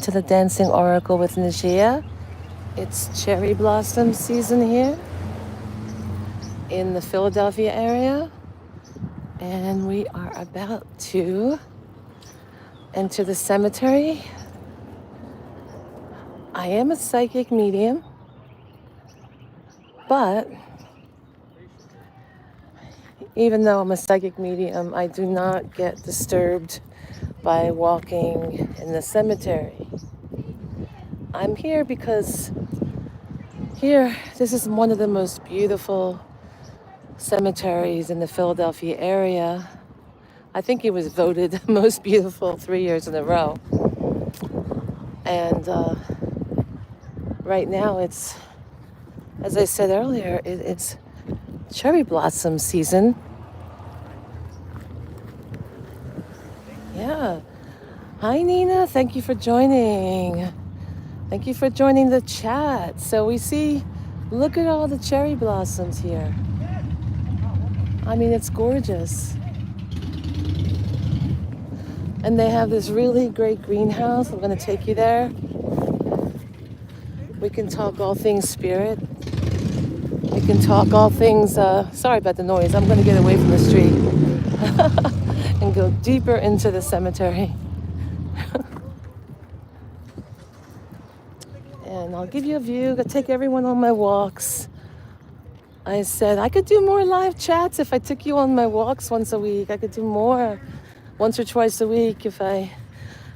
to the Dancing Oracle with Najia. It's cherry blossom season here in the Philadelphia area, and we are about to enter the cemetery. I am a psychic medium, but even though I'm a psychic medium, I do not get disturbed by walking in the cemetery. I'm here because this is one of the most beautiful cemeteries in the Philadelphia area. I think it was voted most beautiful 3 years in a row. And right now it's, as I said earlier, it's cherry blossom season. Yeah. Hi, Nina. Thank you for joining. Thank you for joining the chat. So we see, look at all the cherry blossoms here. I mean, it's gorgeous. And they have this really great greenhouse. I'm going to take you there. We can talk all things spirit. We can talk all things, sorry about the noise. I'm going to get away from the street and go deeper into the cemetery. And I'll give you a view. I take everyone on my walks. I said I could do more live chats if I took you on my walks once a week. I could do more once or twice a week if I...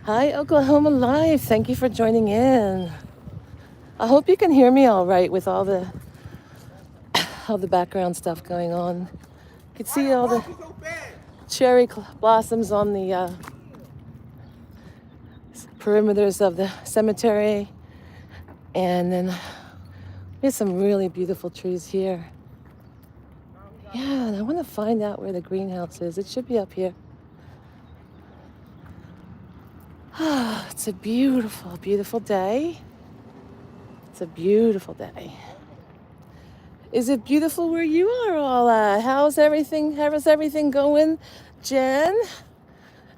Hi, Oklahoma Live. Thank you for joining in. I hope you can hear me all right with all the background stuff going on. You can see all the cherry blossoms on the perimeters of the cemetery. And then there's some really beautiful trees here. Yeah, and I want to find out where the greenhouse is. It should be up here. It's a beautiful, beautiful day. It's a beautiful day. Is it beautiful where you are all at? How's everything going, Jen?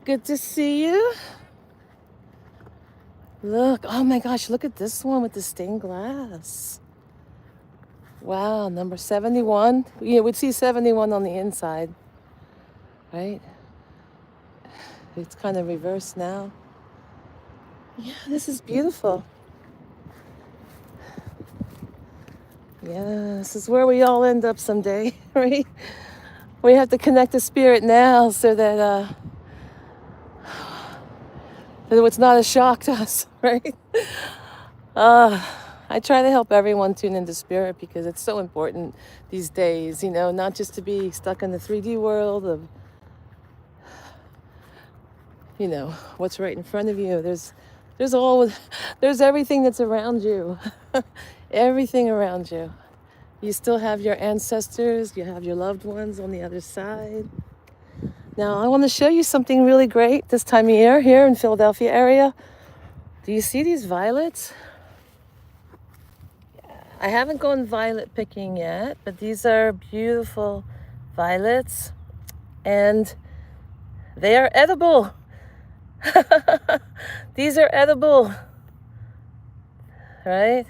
Good to see you. Look, oh my gosh, look at this one with the stained glass. Wow, number 71. Yeah, we'd see 71 on the inside, right? It's kind of reversed now. Yeah, this is beautiful. Yeah, this is where we all end up someday, right? We have to connect to spirit now so that it's not a shock to us, right? I try to help everyone tune into spirit because it's so important these days, you know, not just to be stuck in the 3D world of, you know, what's right in front of you. There's everything that's around you, everything around you. You still have your ancestors, you have your loved ones on the other side. Now, I want to show you something really great this time of year here in Philadelphia area. Do you see these violets? I haven't gone violet picking yet, but these are beautiful violets, and they are edible. These are edible, right?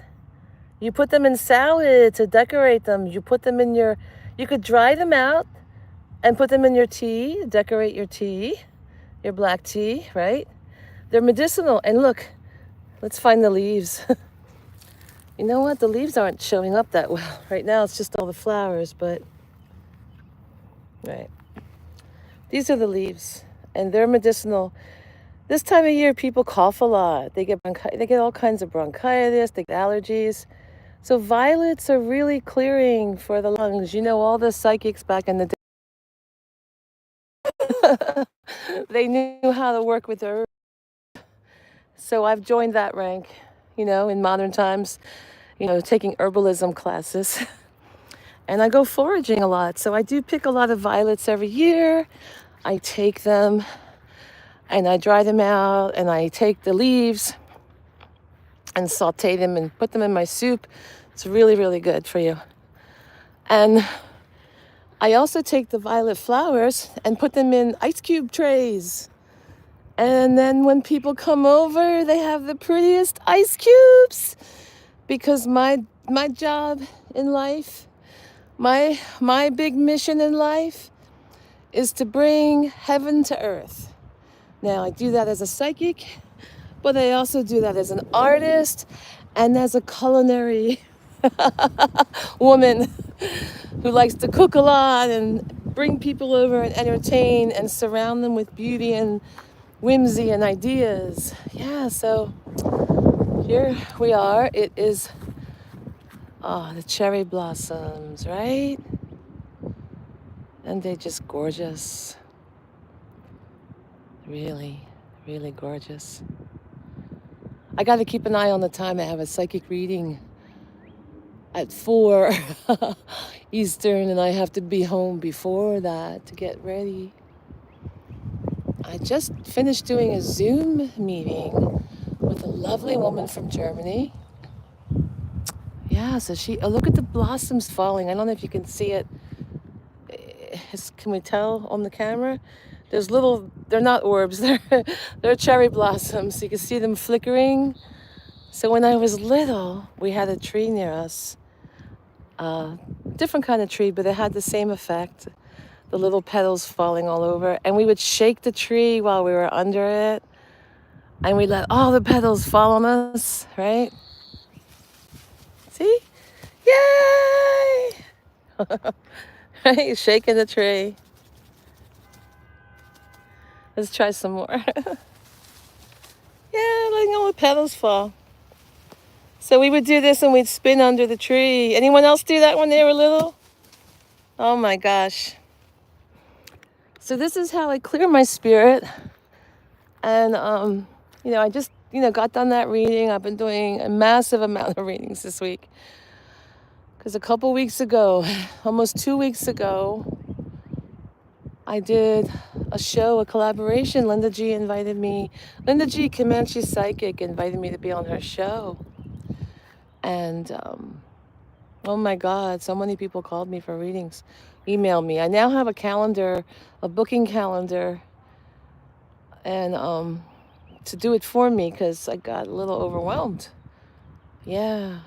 You put them in salad to decorate them. You put them in you could dry them out and put them in your tea, decorate your tea, your black tea, right? They're medicinal. And look, let's find the leaves. You know what? The leaves aren't showing up that well. Right now it's just all the flowers, but, right. These are the leaves, and they're medicinal. This time of year, people cough a lot. They get all kinds of bronchitis, they get allergies. So violets are really clearing for the lungs. You know, all the psychics back in the day, they knew how to work with herbs. So I've joined that rank, you know, in modern times, you know, taking herbalism classes. And I go foraging a lot. So I do pick a lot of violets every year. I take them and I dry them out, and I take the leaves and saute them and put them in my soup. It's really, really good for you. And I also take the violet flowers and put them in ice cube trays. And then when people come over, they have the prettiest ice cubes, because my job in life, my big mission in life is to bring heaven to earth. Now, I do that as a psychic, but I also do that as an artist and as a culinary woman who likes to cook a lot and bring people over and entertain and surround them with beauty and whimsy and ideas. Yeah, so here we are. It is the cherry blossoms, right? And they're just gorgeous. Really, really gorgeous. I got to keep an eye on the time. I have a psychic reading at 4 Eastern, and I have to be home before that to get ready. I just finished doing a Zoom meeting with a lovely woman from Germany. Yeah, so look at the blossoms falling. I don't know if you can see it. Can we tell on the camera? There's they're not orbs, they're cherry blossoms. You can see them flickering. So when I was little, we had a tree near us. Different kind of tree, but it had the same effect. The little petals falling all over. And we would shake the tree while we were under it. And we let all the petals fall on us, right? See? Yay! Right? Shaking the tree. Let's try some more. Yeah, letting all the petals fall. So we would do this and we'd spin under the tree. Anyone else do that when they were little? Oh my gosh. So this is how I clear my spirit. And, I just, got done that reading. I've been doing a massive amount of readings this week. Because a couple weeks ago, almost 2 weeks ago, I did a show, a collaboration. Linda G, Comanche Psychic, invited me to be on her show. And, oh my God, so many people called me for readings, emailed me. I now have a calendar, a booking calendar, and to do it for me because I got a little overwhelmed. Yeah.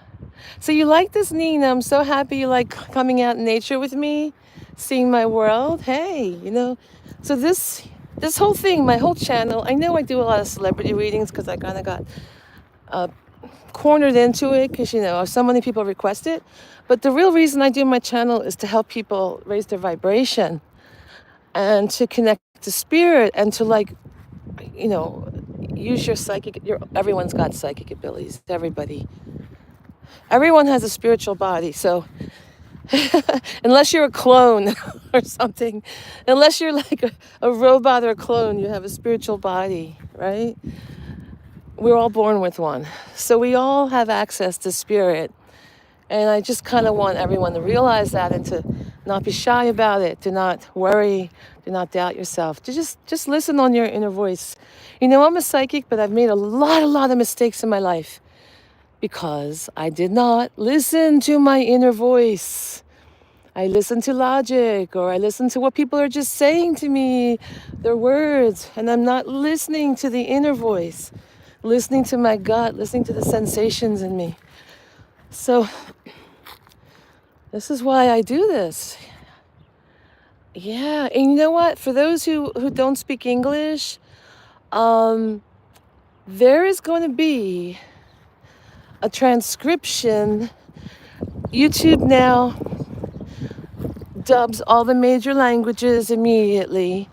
So you like this, Nina? I'm so happy you like coming out in nature with me, seeing my world. Hey, so this whole thing, my whole channel, I know I do a lot of celebrity readings because I kind of got cornered into it because, so many people request it. But the real reason I do my channel is to help people raise their vibration and to connect to spirit and to use your psychic. Everyone's got psychic abilities. Everyone has a spiritual body. So unless you're a clone or something, unless you're like a robot or a clone, you have a spiritual body, right? We're all born with one. So we all have access to spirit. And I just kind of want everyone to realize that and to not be shy about it, to not worry, to not doubt yourself, to just listen on your inner voice. I'm a psychic, but I've made a lot of mistakes in my life because I did not listen to my inner voice. I listened to logic, or I listened to what people are just saying to me, their words, and I'm not listening to the inner voice, listening to my gut, listening to the sensations in me. So this is why I do this. Yeah, and you know what? For those who don't speak English, there is going to be a transcription. YouTube now dubs all the major languages immediately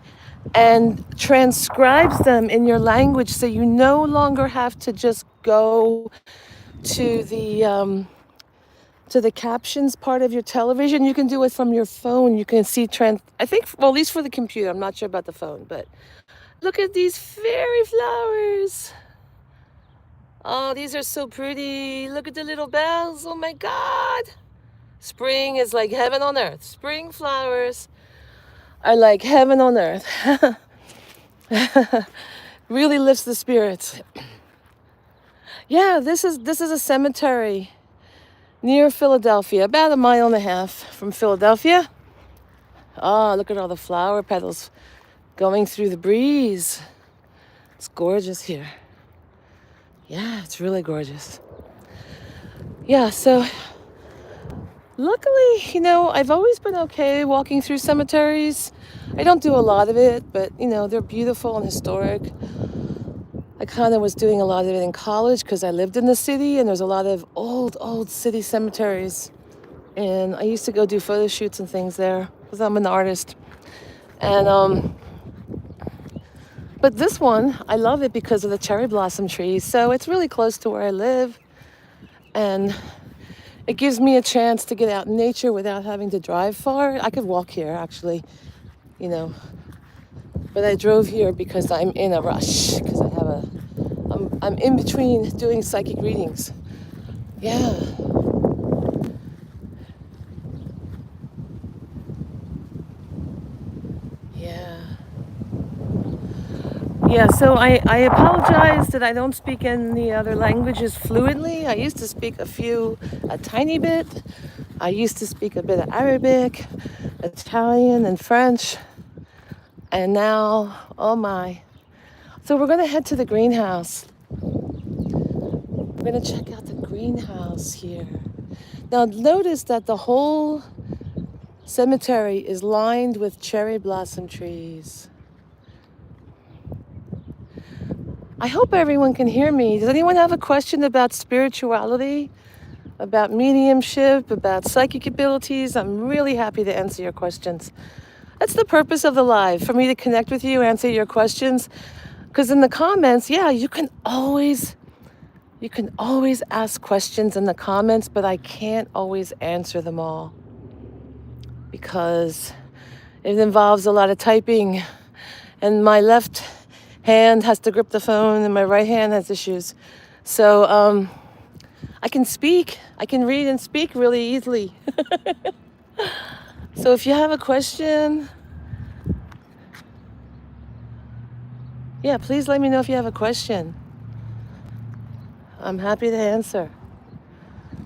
and transcribes them in your language, so you no longer have to just go to the captions part of your television. You can do it from your phone. You can see I think, well, at least for the computer. I'm not sure about the phone, but look at these fairy flowers. Oh, these are so pretty. Look at the little bells. Oh my God. Spring is like heaven on earth. Spring flowers are like heaven on earth. Really lifts the spirits. Yeah, this is a cemetery near Philadelphia, about 1.5 miles from Philadelphia. Oh, look at all the flower petals going through the breeze. It's gorgeous here. Yeah, it's really gorgeous. Yeah, so luckily, I've always been okay walking through cemeteries. I don't do a lot of it, but, they're beautiful and historic. I kind of was doing a lot of it in college because I lived in the city and there's a lot of old city cemeteries. And I used to go do photo shoots and things there because I'm an artist. And, but this one, I love it because of the cherry blossom trees. So it's really close to where I live. And it gives me a chance to get out in nature without having to drive far. I could walk here, actually, But I drove here because I'm in a rush, because I'm in between doing psychic readings. Yeah. Yeah. Yeah, so I apologize that I don't speak any other languages fluently. I used to speak a tiny bit. I used to speak a bit of Arabic, Italian, and French. And now, oh my. So we're going to head to the greenhouse. We're going to check out the greenhouse here. Now, notice that the whole cemetery is lined with cherry blossom trees. I hope everyone can hear me. Does anyone have a question about spirituality, about mediumship, about psychic abilities? I'm really happy to answer your questions. That's the purpose of the live, for me to connect with you, answer your questions. Because in the comments, yeah, you can always ask questions in the comments, but I can't always answer them all because it involves a lot of typing, and my left hand has to grip the phone and my right hand has issues. So I can read and speak really easily. So if you have a question, yeah, please let me know if you have a question. I'm happy to answer.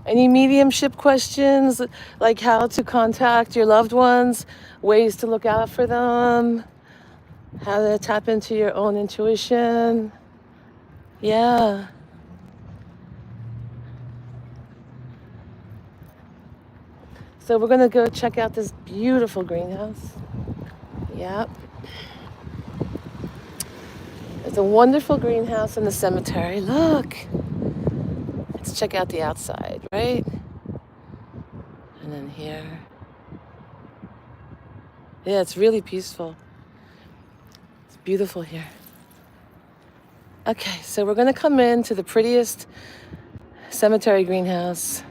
Any mediumship questions, like how to contact your loved ones, ways to look out for them, how to tap into your own intuition. Yeah. So we're going to go check out this beautiful greenhouse. Yep. It's a wonderful greenhouse in the cemetery. Look. Let's check out the outside, right? And then here. Yeah, it's really peaceful. It's beautiful here. Okay, so we're going to come into the prettiest cemetery greenhouse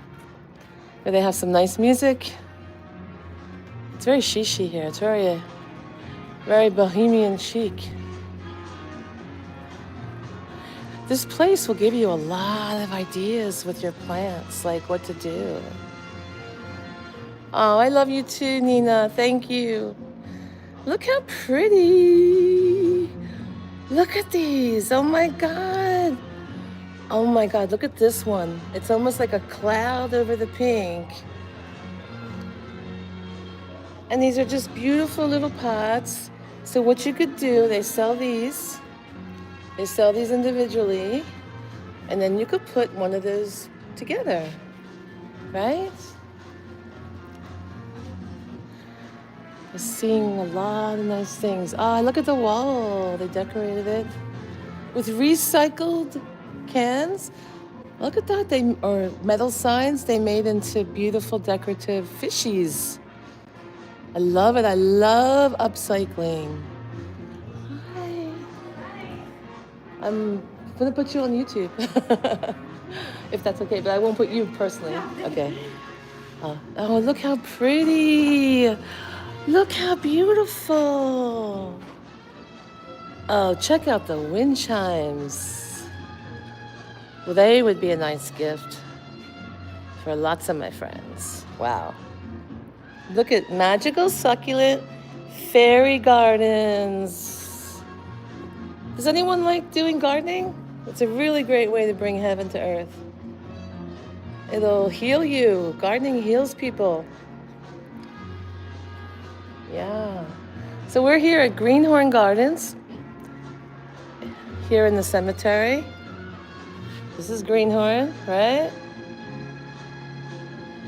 where they have some nice music. It's very chic here. It's very bohemian chic. This place will give you a lot of ideas with your plants, like what to do. Oh, I love you too, Nina. Thank you. Look how pretty. Look at these. Oh my God. Oh my God, look at this one. It's almost like a cloud over the pink. And these are just beautiful little pots. So what you could do, they sell these individually, and then you could put one of those together, right? We're seeing a lot of nice things. Ah, look at the wall. They decorated it with recycled cans. Look at that. Or metal signs they made into beautiful decorative fishies. I love it. I love upcycling. Hi. I'm gonna put you on YouTube. If that's okay, but I won't put you personally. Okay. Oh, look how pretty. Look how beautiful. Oh, check out the wind chimes. Well, they would be a nice gift for lots of my friends. Wow. Look at magical succulent fairy gardens. Does anyone like doing gardening? It's a really great way to bring heaven to earth. It'll heal you. Gardening heals people. Yeah. So we're here at Greenhorn Gardens. here in the cemetery. This is Greenhorn, right?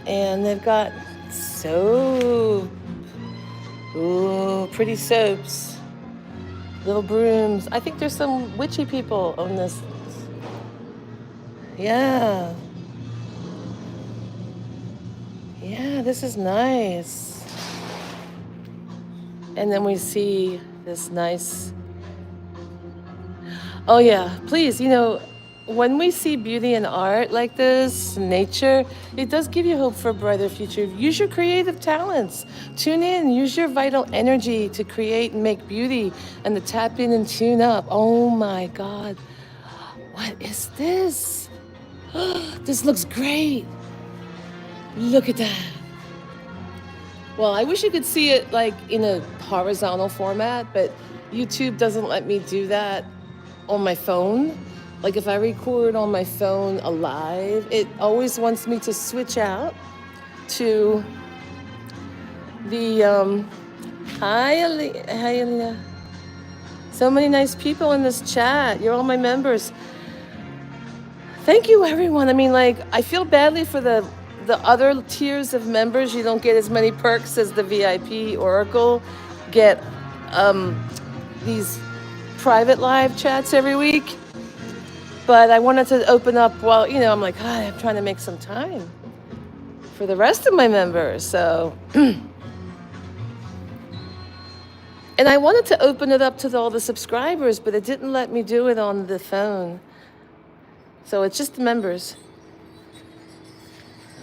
And they've got soap. Ooh, pretty soaps. Little brooms. I think there's some witchy people on this. Yeah. Yeah, this is nice. And then we see this nice... Oh yeah, please, when we see beauty in art like this, nature, it does give you hope for a brighter future. Use your creative talents. Tune in. Use your vital energy to create and make beauty and to tap in and tune up. Oh my God. What is this? This looks great. Look at that. Well, I wish you could see it like in a horizontal format, but YouTube doesn't let me do that on my phone. Like if I record on my phone alive, it always wants me to switch out to the, hi Alina. So many nice people in this chat. You're all my members. Thank you, everyone. I mean, like, I feel badly for the other tiers of members. You don't get as many perks as the VIP Oracle. Get these private live chats every week. But I wanted to open up while, I'm like, I'm trying to make some time for the rest of my members. So, and I wanted to open it up to all the subscribers, but it didn't let me do it on the phone. So it's just the members.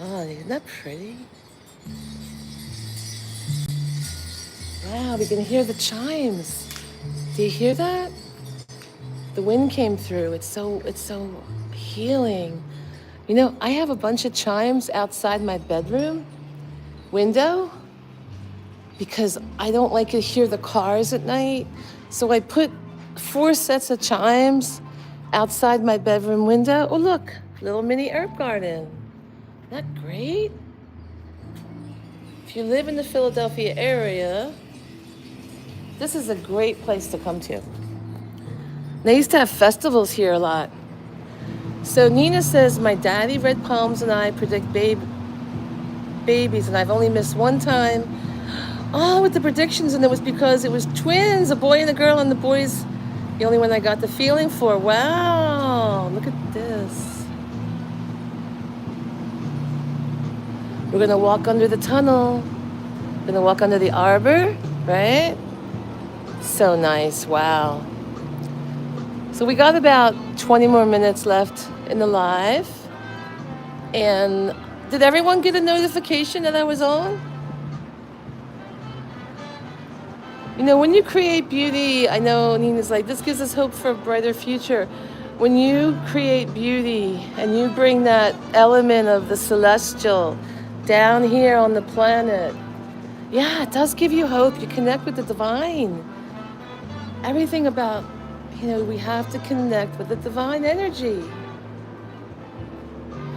Oh, isn't that pretty? Wow, we can hear the chimes. Do you hear that? The wind came through. It's so healing. I have a bunch of chimes outside my bedroom window because I don't like to hear the cars at night. So I put 4 sets of chimes outside my bedroom window. Oh, look, little mini herb garden. Isn't that great? If you live in the Philadelphia area, this is a great place to come to. They used to have festivals here a lot. So Nina says, my daddy, Red Palms, and I predict babies, and I've only missed one time. Oh, with the predictions, and it was because it was twins, a boy and a girl, and the boy's the only one I got the feeling for. Wow, look at this. We're gonna walk under the tunnel. We're gonna walk under the arbor, right? So nice, wow. So we got about 20 more minutes left in the live. And did everyone get a notification that I was on? When you create beauty, I know Nina's like, this gives us hope for a brighter future. When you create beauty and you bring that element of the celestial down here on the planet, yeah, it does give you hope. You connect with the divine. Everything about, we have to connect with the divine energy.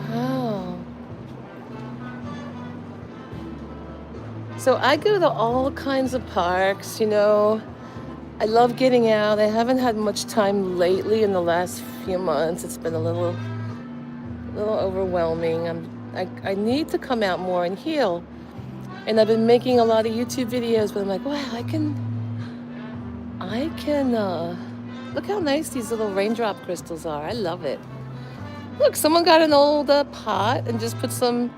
Wow. So I go to all kinds of parks, I love getting out. I haven't had much time lately in the last few months. It's been a little overwhelming. I need to come out more and heal. And I've been making a lot of YouTube videos, but I'm like, wow, I can, look how nice these little raindrop crystals are. I love it. Look, someone got an old pot and just put some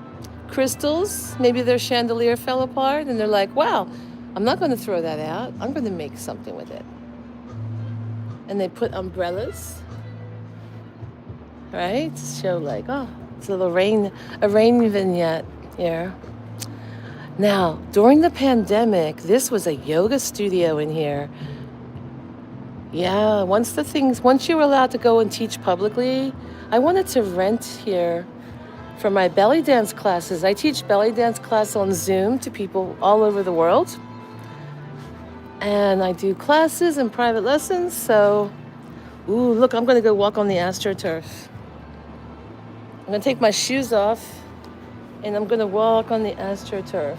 crystals. Maybe their chandelier fell apart and they're like, wow, I'm not going to throw that out. I'm going to make something with it. And they put umbrellas, right? To show like, oh, it's a rain vignette here. Now, during the pandemic, this was a yoga studio in here. Yeah, once you were allowed to go and teach publicly, I wanted to rent here for my belly dance classes. I teach belly dance class on Zoom to people all over the world. And I do classes and private lessons, so, ooh, look, I'm gonna go walk on the AstroTurf. I'm gonna take my shoes off and I'm gonna walk on the AstroTurf.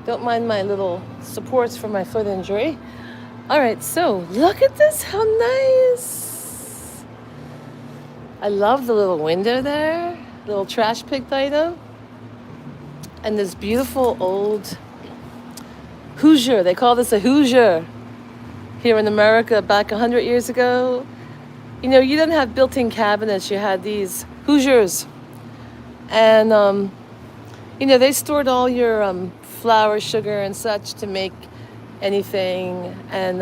Don't mind my little supports for my foot injury. All right, so look at this, how nice. I love the little window there, little trash picked item, and this beautiful old Hoosier. They call this a Hoosier here in America back 100 years ago. You know, you didn't have built-in cabinets. You had these Hoosiers. And, you know, they stored all your flour, sugar, and such to make anything. And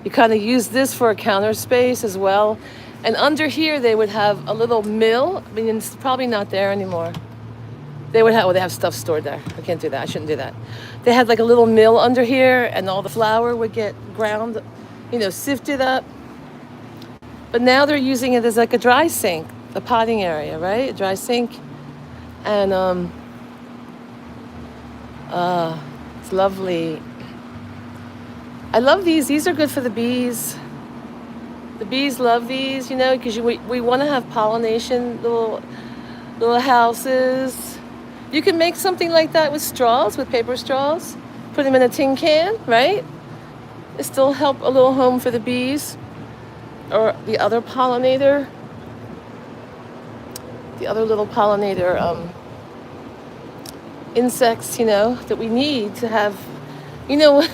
you kind of use this for a counter space as well. And under here, they would have a little mill. I mean, it's probably not there anymore. They would have, well, they have stuff stored there. I can't do that. I shouldn't do that. They had like a little mill under here, and all the flour would get ground, you know, sifted up. But now they're using it as like a dry sink, a potting area, right? A dry sink. And it's lovely. I love these. These are good for the bees. The bees love these, you know, because we want to have pollination, little houses. You can make something like that with straws, with paper straws. Put them in a tin can, right? It still help a little home for the bees or the other pollinator. The other little pollinator insects, you know, that we need to have. You know,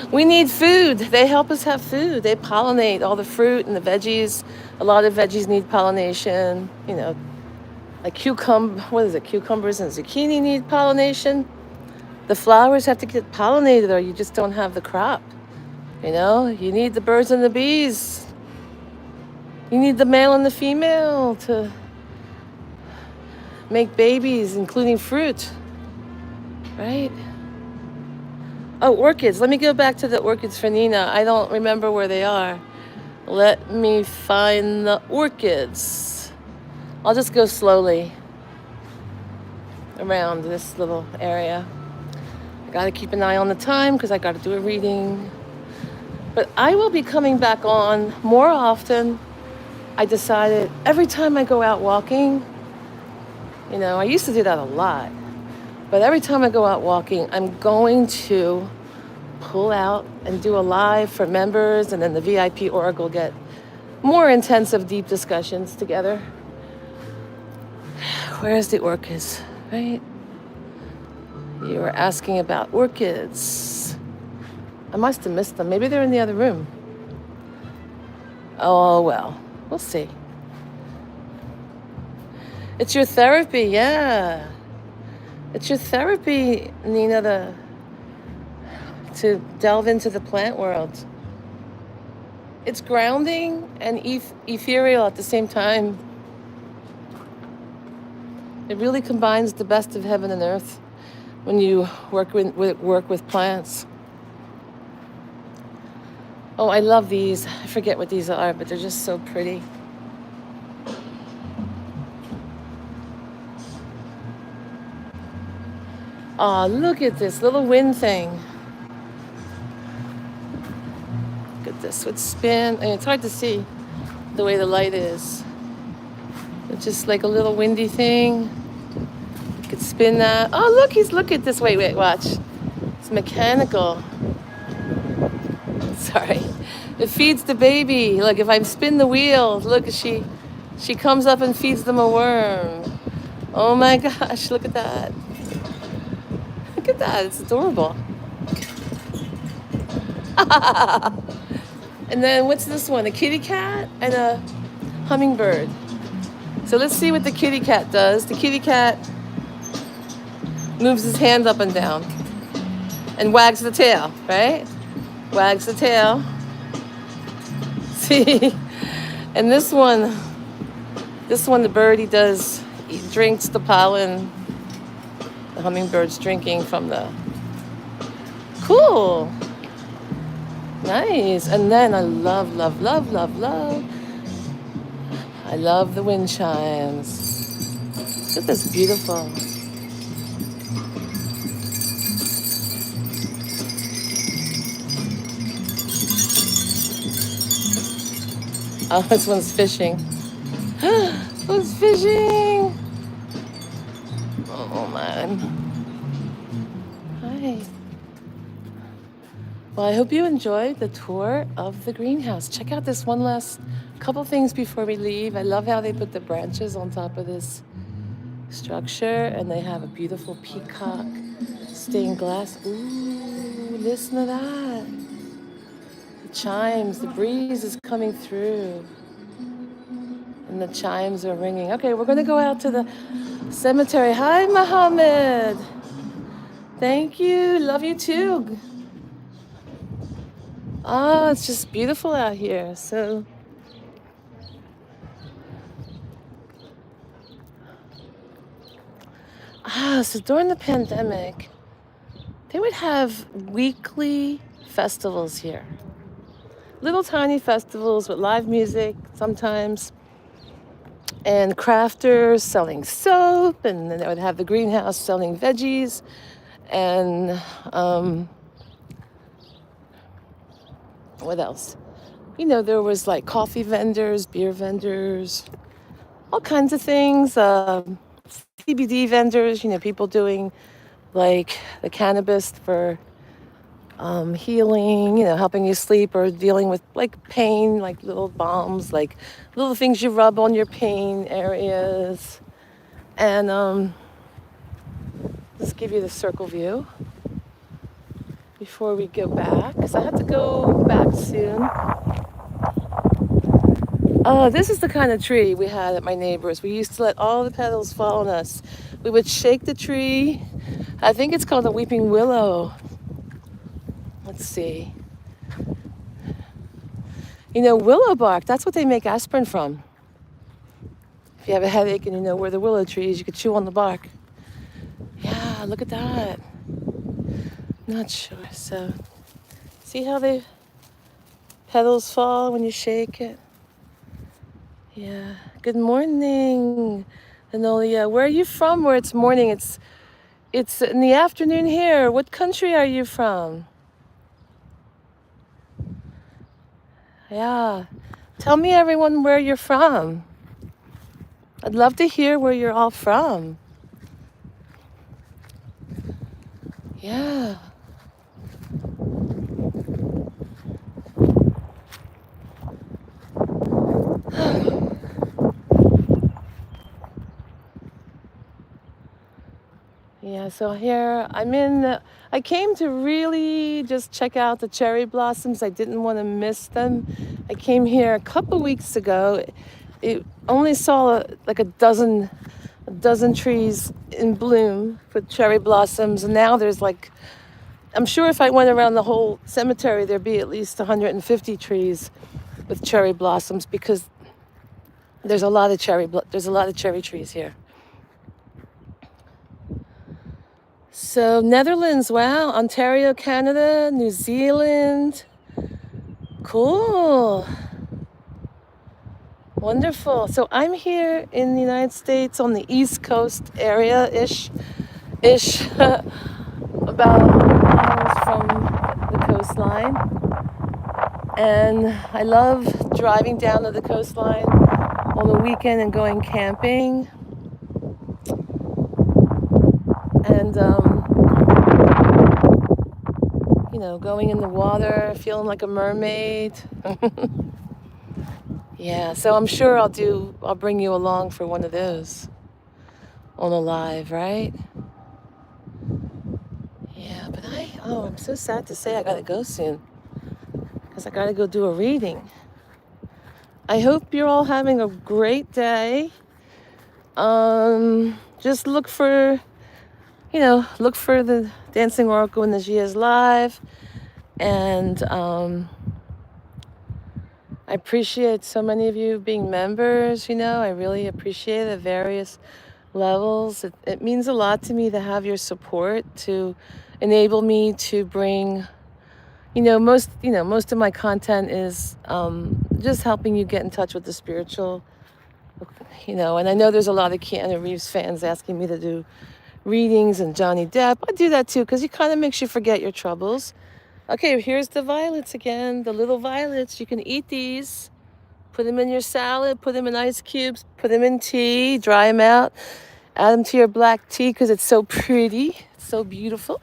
we need food. They help us have food. They pollinate all the fruit and the veggies. A lot of veggies need pollination. You know, like cucumbers and zucchini need pollination. The flowers have to get pollinated or you just don't have the crop. You know, you need the birds and the bees. You need the male and the female to make babies, including fruit, right? Oh, orchids. Let me go back to the orchids for Nina. I don't remember where they are. Let me find the orchids. I'll just go slowly around this little area. I got to keep an eye on the time because I got to do a reading. But I will be coming back on more often. I decided every time I go out walking, you know, I used to do that a lot. But every time I go out walking, I'm going to pull out and do a live for members, and then the VIP Oracle get more intensive, deep discussions together. Where's the orchids, right? You were asking about orchids. I must have missed them. Maybe they're in the other room. Oh, well, we'll see. It's your therapy, yeah. It's your therapy, Nina, to delve into the plant world. It's grounding and ethereal at the same time. It really combines the best of heaven and earth when you work with plants. Oh, I love these. I forget what these are, but they're just so pretty. Oh, look at this little wind thing. Look at this. Would spin. I mean, it's hard to see the way the light is. It's just like a little windy thing. You could spin that. Oh, look at this. Wait, watch. It's mechanical. Sorry. It feeds the baby. Look, if I spin the wheel, look, she comes up and feeds them a worm. Oh my gosh, look at that. Look at that, it's adorable. And then what's this one? A kitty cat and a hummingbird. So let's see what the kitty cat does. The kitty cat moves his hand up and down and wags the tail, right? Wags the tail. See? And this one, the bird, he drinks the pollen. The hummingbird's drinking from the... Cool. Nice. And then I love. I love the wind chimes. Look at this, beautiful. Oh, this one's fishing. Who's fishing? Oh, man. Hi. Well, I hope you enjoyed the tour of the greenhouse. Check out this one last Couple things before we leave. I love how they put the branches on top of this structure, and they have a beautiful peacock stained glass. Ooh, listen to that. The chimes, the breeze is coming through, and the chimes are ringing. Okay, we're gonna go out to the cemetery. Hi, Mohammed. Thank you. Love you too. Oh, it's just beautiful out here. So during the pandemic, they would have weekly festivals here. Little tiny festivals with live music sometimes, and crafters selling soap, and then they would have the greenhouse selling veggies, and what else? You know, there was like coffee vendors, beer vendors, all kinds of things. CBD vendors, you know, people doing like the cannabis for healing, you know, helping you sleep or dealing with like pain, like little balms, like little things you rub on your pain areas. And let's give you the circle view before we go back, because I have to go back soon. This is the kind of tree we had at my neighbor's. We used to let all the petals fall on us. We would shake the tree. I think it's called a weeping willow. Let's see. You know, willow bark, that's what they make aspirin from. If you have a headache and you know where the willow tree is, you could chew on the bark. Yeah, look at that. Not sure. So, see how the petals fall when you shake it? Yeah. Good morning, Anolia. Where are you from? Where it's morning? It's in the afternoon here. What country are you from? Yeah. Tell me, everyone, where you're from. I'd love to hear where you're all from. Yeah. Yeah, so here I came to really just check out the cherry blossoms. I didn't want to miss them. I came here a couple weeks ago. It only saw like a dozen trees in bloom with cherry blossoms, and now there's like, I'm sure if I went around the whole cemetery, there'd be at least 150 trees with cherry blossoms, because there's a lot of cherry trees here. So Netherlands, wow, Ontario, Canada, New Zealand. Cool. Wonderful. So I'm here in the United States on the East Coast area-ish, about 100 miles from the coastline. And I love driving down to the coastline on the weekend and going camping. And, you know, going in the water, feeling like a mermaid. Yeah, so I'm sure I'll bring you along for one of those on a live, right? Yeah, but I'm so sad to say I gotta go soon, because I gotta go do a reading. I hope you're all having a great day. Just look for the Dancing Oracle and Najia's live. And I appreciate so many of you being members, you know. I really appreciate it at various levels. It means a lot to me to have your support, to enable me to bring, most of my content is just helping you get in touch with the spiritual, and I know there's a lot of Keanu Reeves fans asking me to do readings, and Johnny Depp. I do that too, because it kind of makes you forget your troubles. Okay, here's the violets again, the little violets. You can eat these. Put them in your salad, put them in ice cubes, put them in tea, dry them out, add them to your black tea, because it's so pretty, it's so beautiful.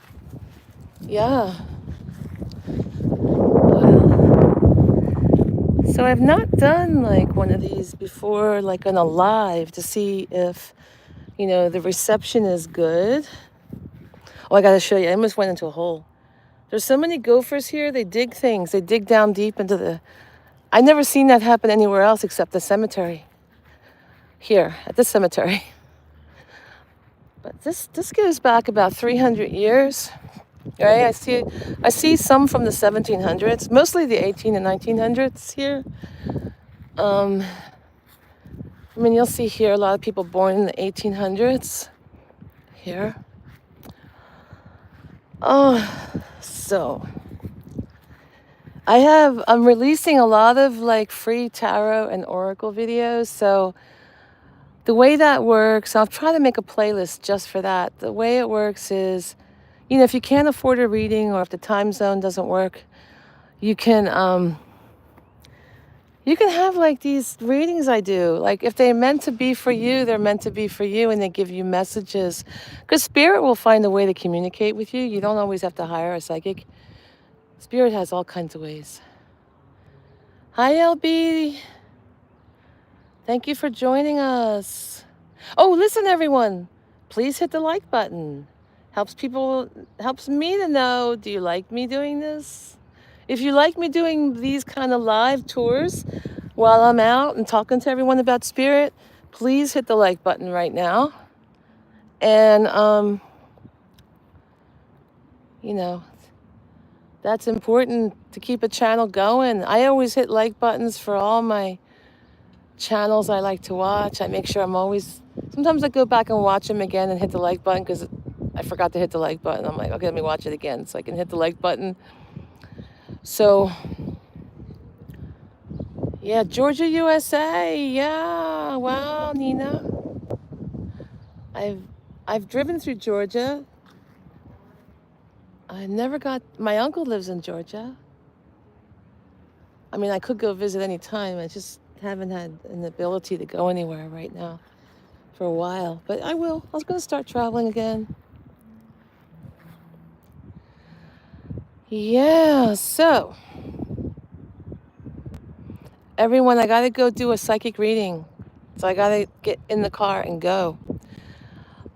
Yeah. So I've not done like one of these before, like on a live, to see if, the reception is good. Oh, I gotta show you. I almost went into a hole. There's so many gophers here. They dig things. They dig down deep into the... I never seen that happen anywhere else except the cemetery. Here, at this cemetery. But this goes back about 300 years. Right? I see some from the 1700s, mostly the 18 and 1900s here. You'll see here a lot of people born in the 1800s. Here. Oh, so I'm releasing a lot of like free tarot and oracle videos. So the way that works, I'll try to make a playlist just for that. The way it works is, if you can't afford a reading or if the time zone doesn't work, you can have like these readings I do. Like if they're meant to be for you, they're meant to be for you, and they give you messages. Because Spirit will find a way to communicate with you. You don't always have to hire a psychic. Spirit has all kinds of ways. Hi, LB. Thank you for joining us. Oh, listen, everyone. Please hit the like button. Helps me to know, do you like me doing this? If you like me doing these kind of live tours while I'm out and talking to everyone about Spirit, please hit the like button right now. And, that's important to keep a channel going. I always hit like buttons for all my channels I like to watch. I make sure sometimes I go back and watch them again and hit the like button because I forgot to hit the like button. I'm like, okay, let me watch it again so I can hit the like button. So, yeah, Georgia, USA. Yeah, wow, Nina. I've driven through Georgia. My uncle lives in Georgia. I could go visit any time. I just haven't had an ability to go anywhere right now for a while. But I will. I was going to start traveling again. Yeah, so... everyone, I got to go do a psychic reading. So I got to get in the car and go.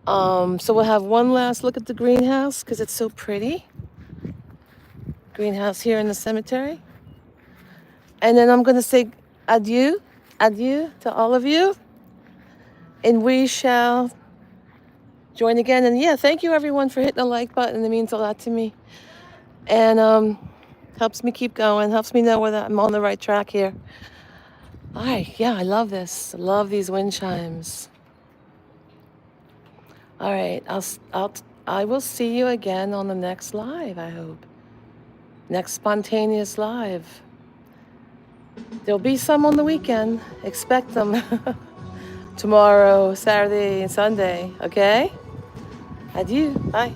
So we'll have one last look at the greenhouse because it's so pretty. Greenhouse here in the cemetery. And then I'm going to say adieu to all of you. And we shall join again. And yeah, thank you everyone for hitting the like button. It means a lot to me. And helps me keep going, helps me know whether I'm on the right track here. All right, yeah, I love this. I love these wind chimes. All right, I will see you again on the next live, I hope. Next spontaneous live. There'll be some on the weekend. Expect them. Tomorrow, Saturday, and Sunday, okay? Adieu. Bye.